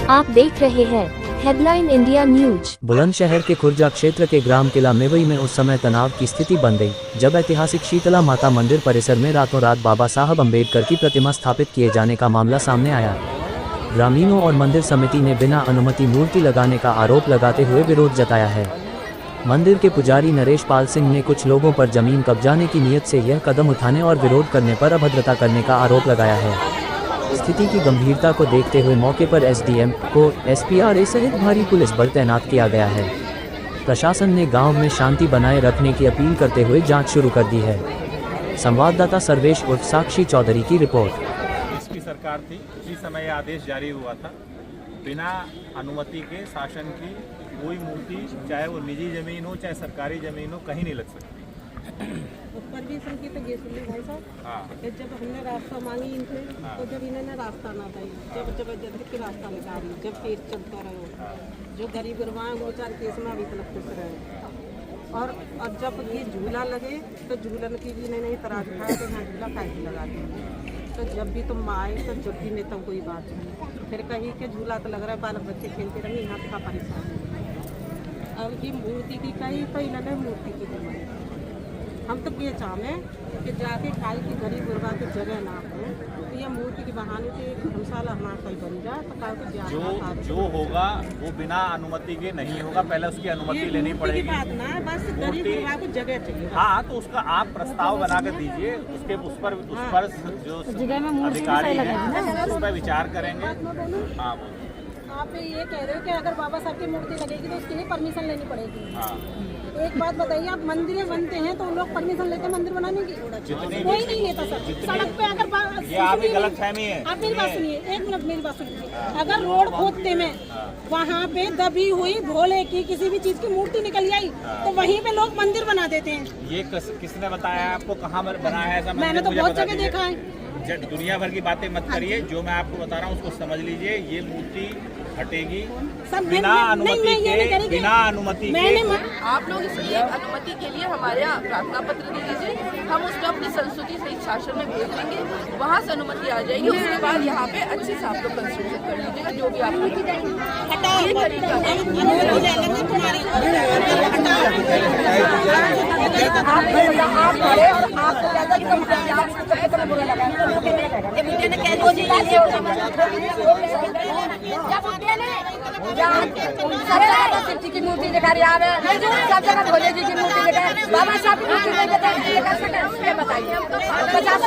आप देख रहे हैं हेडलाइन इंडिया न्यूज। बुलंदशहर के खुर्जा क्षेत्र के ग्राम किला मेवई में उस समय तनाव की स्थिति बन गई जब ऐतिहासिक शीतला माता मंदिर परिसर में रातों रात बाबा साहब अम्बेडकर की प्रतिमा स्थापित किए जाने का मामला सामने आया। ग्रामीणों और मंदिर समिति ने बिना अनुमति मूर्ति लगाने का आरोप लगाते हुए विरोध जताया है। मंदिर के पुजारी नरेश पाल सिंह ने कुछ लोगों पर जमीन कब्जाने की नीयत से यह कदम उठाने और विरोध करने पर अभद्रता करने का आरोप लगाया है। स्थिति की गंभीरता को देखते हुए मौके पर एसडीएम को एसपीआरए सहित भारी पुलिस बल तैनात किया गया है। प्रशासन ने गांव में शांति बनाए रखने की अपील करते हुए जांच शुरू कर दी है। संवाददाता सर्वेश उर्फ साक्षी चौधरी की रिपोर्ट। इसकी सरकार थी, उसी समय यह आदेश जारी हुआ था, बिना अनुमति के शासन की कोई मूर्ति, चाहे वो निजी जमीन हो चाहे सरकारी जमीन हो, कहीं नहीं लग सकती। परमिशन की तो ये सुनिए भाई साहब, जब हमने रास्ता मांगी इनसे तो जब इन्होंने रास्ता ना दी, जब जबरदस्ती रास्ता निकाली, जब केस चलता रहे, जो गरीब गुरबाएं वो चार केस में अभी तक खुश रहे। और जब ये झूला लगे तो झूलन की भी इन्होंने तराज उठाया तो यहाँ झूला काहे लगा दिया। तो जब भी तुम आए तो जब भी नेता कोई बात नहीं, फिर कहीं के झूला तो लग रहा है, बालक बच्चे खेलते रहे, यहाँ का परेशान। अब ये मूर्ति की कहीं तो इन्होंने मूर्ति की बनाई। हम तो ये चाहे कि जाके खाई की गरीब गुरबा की जगह ना हो, तो ये मूर्ति के बहाने से धर्मशाला हमारा कोई बन जाए तो जो होगा वो बिना अनुमति के नहीं होगा, पहले उसकी अनुमति लेनी पड़ेगी। बात ना, बस गरीब गुरबा को जगह चाहिए। हाँ, तो उसका आप प्रस्ताव बना कर दीजिए, उसके उस पर जो अधिकारी हैं उस पर विचार करेंगे। हाँ, आप ये कह रहे हो कि अगर बाबा साहब की मूर्ति लगेगी तो उसके लिए परमिशन लेनी पड़ेगी। हाँ। एक बात बताइए, आप मंदिर बनते हैं तो लोग परमिशन लेते हैं मंदिर बनाने की? कोई नहीं लेता सर। सड़क पे अगर ये आपकी गलतफहमी है। आप मेरी बात सुनिए, एक मिनट मेरी बात सुनिए। अगर रोड खोदते में वहाँ पे दबी हुई भोले की किसी भी चीज की मूर्ति निकल आई तो वहीं पे लोग मंदिर बना देते हैं। ये किसने बताया आपको, कहाँ बनाया है ऐसा? मैंने तो बहुत जगह देखा है। दुनिया भर की बातें मत करिए, जो मैं आपको बता रहा हूँ उसको समझ लीजिए। ये मूर्ति हटेगी बिना अनुमति के, बिना अनुमति के। आप लोग इसलिए अनुमति के लिए हमारे यहाँ प्रार्थना पत्र दे दीजिए, हम उसको अपनी संस्तुति सहित शासन में भेज देंगे, वहाँ से अनुमति आ जाएगी। उसके बाद यहाँ पे अच्छे से आप लोग कंस्ट्रक्शन कर लीजिएगा, जो भी आप शिव की मूर्ति दिखा रही है, सब जगह भोले जी की मूर्ति दिखा, बाबा साहब की मूर्ति बताइए। 50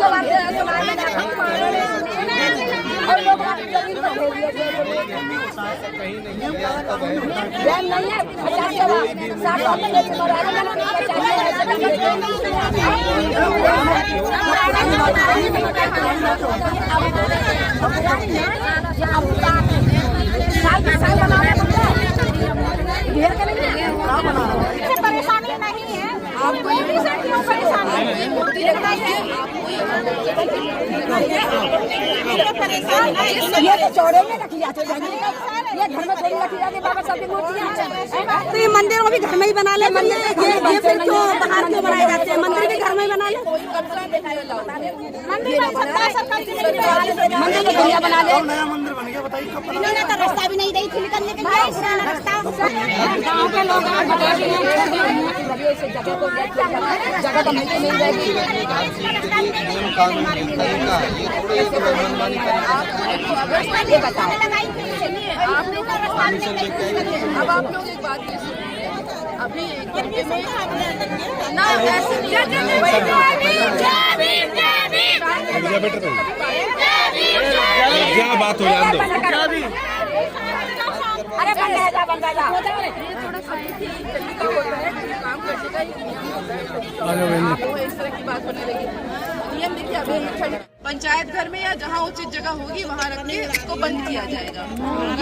और लोग नहीं है 50 परेशानी नहीं है आपको, क्यों परेशानी ये तो चौड़े में रखी जाती है, ये घर में थोड़ी रखी जाती है बाबा साहब की मूर्तियाँ। तो ये मंदिर को भी घर में ही बना ले, मंदिर ये फिर क्यों बाहर क्यों बनाए जाते हैं? मंदिर भी घर में ही बना ले, मंदिर को बढ़िया बना ले। नया मंदिर बन गया, बताइए कब? इन्होंने तो रास्ता भी नहीं दी थी निकलने के लिए, रास्ता गाँव के लोग जगह को जगह तो मिल जाएगी। ये बताओ, अब आप लोग एक बात अभी क्या बात हो जाए अरे थोड़ा तरीका होता है काम करने का, ही नहीं होता है इस तरह की बात होने लगी। नियम देखिए, अभी पंचायत घर में या जहाँ उचित जगह होगी वहाँ रख के इसको बंद किया जाएगा।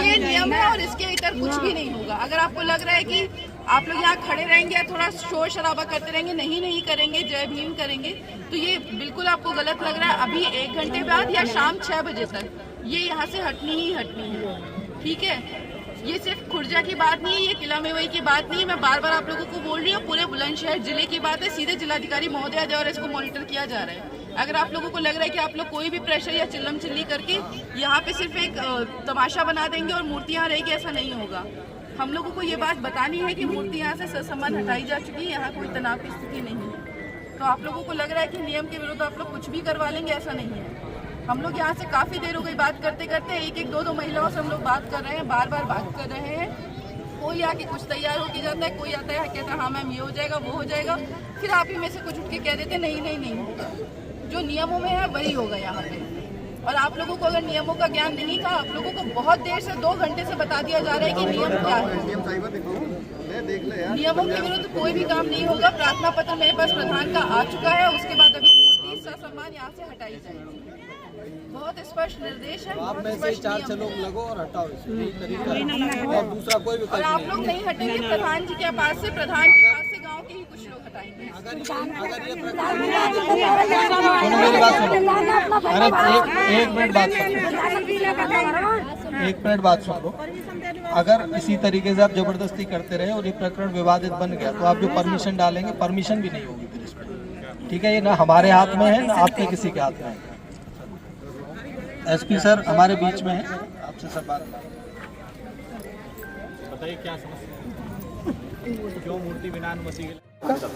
ये नियम है और इसके भीतर कुछ भी नहीं होगा। अगर आपको लग रहा है कि आप लोग यहाँ खड़े रहेंगे या थोड़ा शोर शराबा करते रहेंगे, नहीं करेंगे, जय भीम करेंगे, तो ये बिल्कुल आपको गलत लग रहा है। अभी 1 घंटे बाद या शाम 6 बजे तक ये यहाँ से हटनी है, ठीक है? ये सिर्फ खुर्जा की बात नहीं है, ये किला मेवई की बात नहीं है। मैं बार बार आप लोगों को बोल रही हूँ, पूरे बुलंदशहर जिले की बात है। सीधे जिलाधिकारी महोदय और इसको मॉनिटर किया जा रहा है। अगर आप लोगों को लग रहा है कि आप लोग कोई भी प्रेशर या चिल्लम चिल्ली करके यहाँ पे सिर्फ एक तमाशा बना देंगे और मूर्तियाँ रहेगी, ऐसा नहीं होगा। हम लोगों को ये बात बतानी है कि मूर्ति यहाँ से ससम्मान हटाई जा चुकी है, यहाँ कोई तनाव की स्थिति नहीं है। तो आप लोगों को लग रहा है कि नियम के विरुद्ध आप लोग कुछ भी करवा लेंगे, ऐसा नहीं है। हम लोग यहाँ से काफ़ी देर हो गई बात करते करते, एक दो महिलाओं से हम लोग बात कर रहे हैं, बार बार बात कर रहे हैं। कोई आके कुछ तैयार होके जाता है, कोई आता है कहता है हाँ मैम ये हो जाएगा वो हो जाएगा, फिर आप ही में से कुछ उठ के कह देते नहीं होगा। जो नियमों में है वही होगा यहाँ पे। और आप लोगों को अगर नियमों का ज्ञान नहीं था, आप लोगों को बहुत देर से 2 घंटे से बता दिया जा रहा है कि नियम क्या है। नियमों के विरुद्ध कोई भी काम नहीं होगा। प्रार्थना पत्र मेरे पास प्रधान का आ चुका है, उसके बाद अभी मूर्ति ससम्मान यहाँ से हटाई जाएगी। बहुत स्पष्ट निर्देश है। आप में से 4 लोग लगो और हटाओ और दूसरा कोई भी। और आप लोग नहीं हटेंगे प्रधान जी के पास से, प्रधान के पास से गांव के ही कुछ लोग हटाएंगे। एक मिनट बात सुनो। अगर इसी तरीके से आप जबरदस्ती करते रहे और ये प्रकरण विवादित बन गया तो आप जो परमिशन डालेंगे, परमिशन भी नहीं होगी फिर इसमें। ठीक है, ये ना हमारे हाथ में है ना आपके किसी के हाथ में है। एसपी सर हमारे बीच में है, आपसे सब बात बताइए क्या समस्या, क्यों मूर्ति बिना अनुमति के?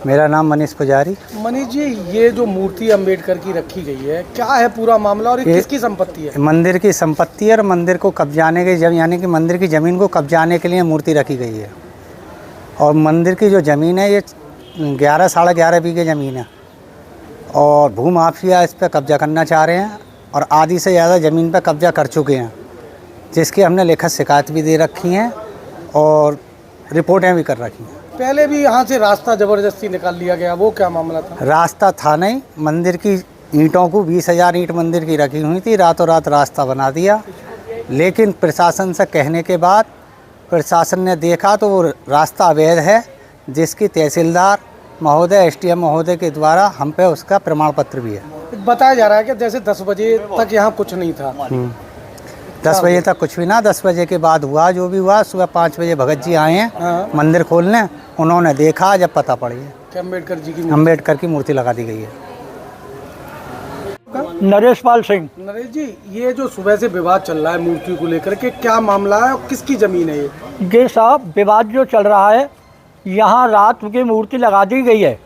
मेरा नाम मनीष पुजारी। मनीष जी, ये जो मूर्ति अंबेडकर की रखी गई है, क्या है पूरा मामला और ये किसकी संपत्ति है? मंदिर की संपत्ति है और मंदिर को कब्जाने के यानी कि मंदिर की ज़मीन को कब्जाने के लिए मूर्ति रखी गई है। और मंदिर की जो ज़मीन है ये 11 साढ़े 11 बीघे ज़मीन है और भूमाफिया इस पर कब्जा करना चाह रहे हैं और आधी से ज़्यादा ज़मीन पर कब्जा कर चुके हैं, जिसकी हमने लिखित शिकायत भी दे रखी हैं और रिपोर्टें भी कर रखी हैं। पहले भी यहाँ से रास्ता जबरदस्ती निकाल लिया गया, वो क्या मामला था? रास्ता था नहीं, मंदिर की ईंटों को 20,000 ईंट मंदिर की रखी हुई थी, रातों रात रास्ता बना दिया। लेकिन प्रशासन से कहने के बाद प्रशासन ने देखा तो वो रास्ता अवैध है, जिसकी तहसीलदार महोदय SDM महोदय के द्वारा हम पे उसका प्रमाण पत्र भी है। बताया जा रहा है कि जैसे 10 बजे तक यहाँ कुछ नहीं था। 10 बजे तक कुछ भी ना, 10 बजे के बाद हुआ जो भी हुआ। सुबह 5 बजे भगत जी आए हैं मंदिर खोलने, उन्होंने देखा जब पता पड़ी है कि अम्बेडकर की मूर्ति लगा दी गई है। नरेश पाल सिंह। नरेश जी, ये जो सुबह से विवाद चल रहा है मूर्ति को लेकर के, क्या मामला है और किसकी जमीन है ये साहब? विवाद जो चल रहा है, यहाँ रात की मूर्ति लगा दी गई है।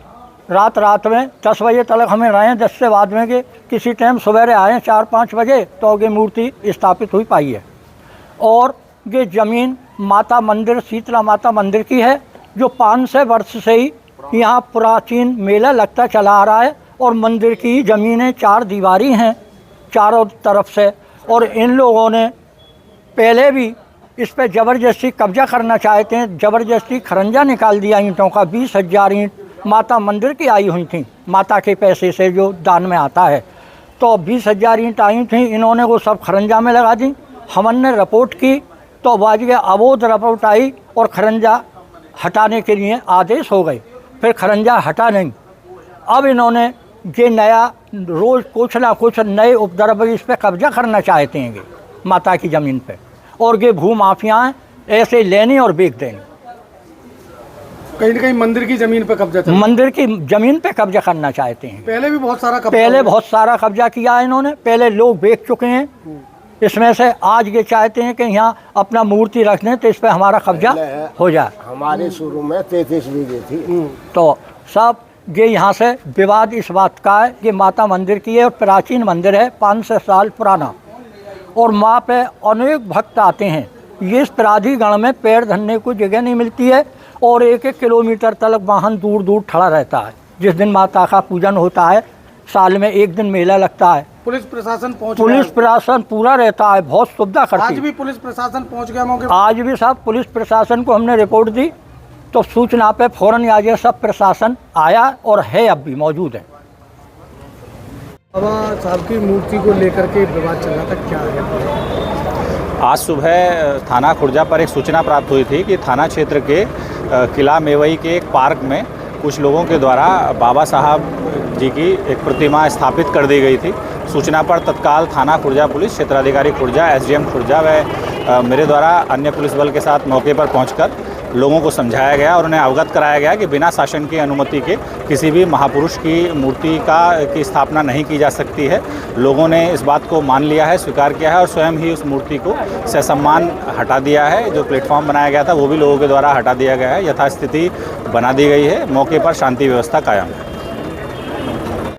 रात में 10 बजे तक हमें रहे हैं, 10 से बाद में के किसी टाइम सवेरे आए 4-5 बजे तो ये मूर्ति स्थापित हुई पाई है। और ये ज़मीन माता मंदिर, शीतला माता मंदिर की है, जो 500 वर्ष से ही यहाँ प्राचीन मेला लगता चला आ रहा है। और मंदिर की ज़मीनें 4 दीवारी हैं चारों तरफ से, और इन लोगों ने पहले भी इस पे ज़बरदस्ती कब्जा करना चाहते हैं। ज़बरदस्ती खरंजा निकाल दिया ईंटों का। 20,000 ईंट माता मंदिर की आई हुई थी, माता के पैसे से जो दान में आता है। तो 20,000 ईंट आई थी, इन्होंने वो सब खरंजा में लगा दी। हमने रिपोर्ट की तो वाजिब अवैध रिपोर्ट आई और खरंजा हटाने के लिए आदेश हो गए। फिर खरंजा हटा नहीं। अब इन्होंने ये नया रोज़ कुछ ना कुछ नए उपद्रव इस पर कब्जा करना चाहते हैं माता की ज़मीन पे, और ये भूमाफियाएँ ऐसे लेनी और बेच देनी। कहीं न कहीं मंदिर की जमीन पे कब्जा, मंदिर की जमीन पे कब्जा करना चाहते हैं। पहले भी बहुत सारा कब्जा किया है इन्होंने, पहले लोग बेच चुके हैं। इसमें से आज ये चाहते हैं कि यहाँ अपना मूर्ति रख दें तो इस पे हमारा कब्जा हो जाए। हमारे शुरू में 33 बीघे थी। तो सब ये यहाँ से विवाद इस बात का है कि माता मंदिर की है और प्राचीन मंदिर है, 500 साल पुराना, और वहाँ पे अनेक भक्त आते हैं। ये इस प्राधिकरण में पैर धरने को जगह नहीं मिलती है और 1-1 किलोमीटर तक वाहन दूर दूर खड़ा रहता है। जिस दिन माता का पूजन होता है, साल में 1 दिन मेला लगता है। पुलिस प्रशासन पूरा रहता है, बहुत सुविधा करती है। आज भी पुलिस प्रशासन पहुंच गया मौके पर? आज भी साहब पुलिस प्रशासन को हमने रिपोर्ट दी तो सूचना पे फौरन आ गया, सब प्रशासन आया और है, अब भी मौजूद है। बाबा साहब की मूर्ति को लेकर के विवाद चल रहा था, क्या है? आज सुबह थाना खुर्जा पर एक सूचना प्राप्त हुई थी कि थाना क्षेत्र के किला मेवई के एक पार्क में कुछ लोगों के द्वारा बाबा साहब जी की एक प्रतिमा स्थापित कर दी गई थी। सूचना पर तत्काल थाना खुर्जा पुलिस, क्षेत्राधिकारी खुर्जा, SDM खुर्जा व मेरे द्वारा अन्य पुलिस बल के साथ मौके पर पहुंचकर लोगों को समझाया गया और उन्हें अवगत कराया गया कि बिना शासन की अनुमति के किसी भी महापुरुष की मूर्ति की स्थापना नहीं की जा सकती है। लोगों ने इस बात को मान लिया है, स्वीकार किया है और स्वयं ही उस मूर्ति को ससम्मान हटा दिया है। जो प्लेटफॉर्म बनाया गया था वो भी लोगों के द्वारा हटा दिया गया है। यथास्थिति बना दी गई है। मौके पर शांति व्यवस्था कायम है।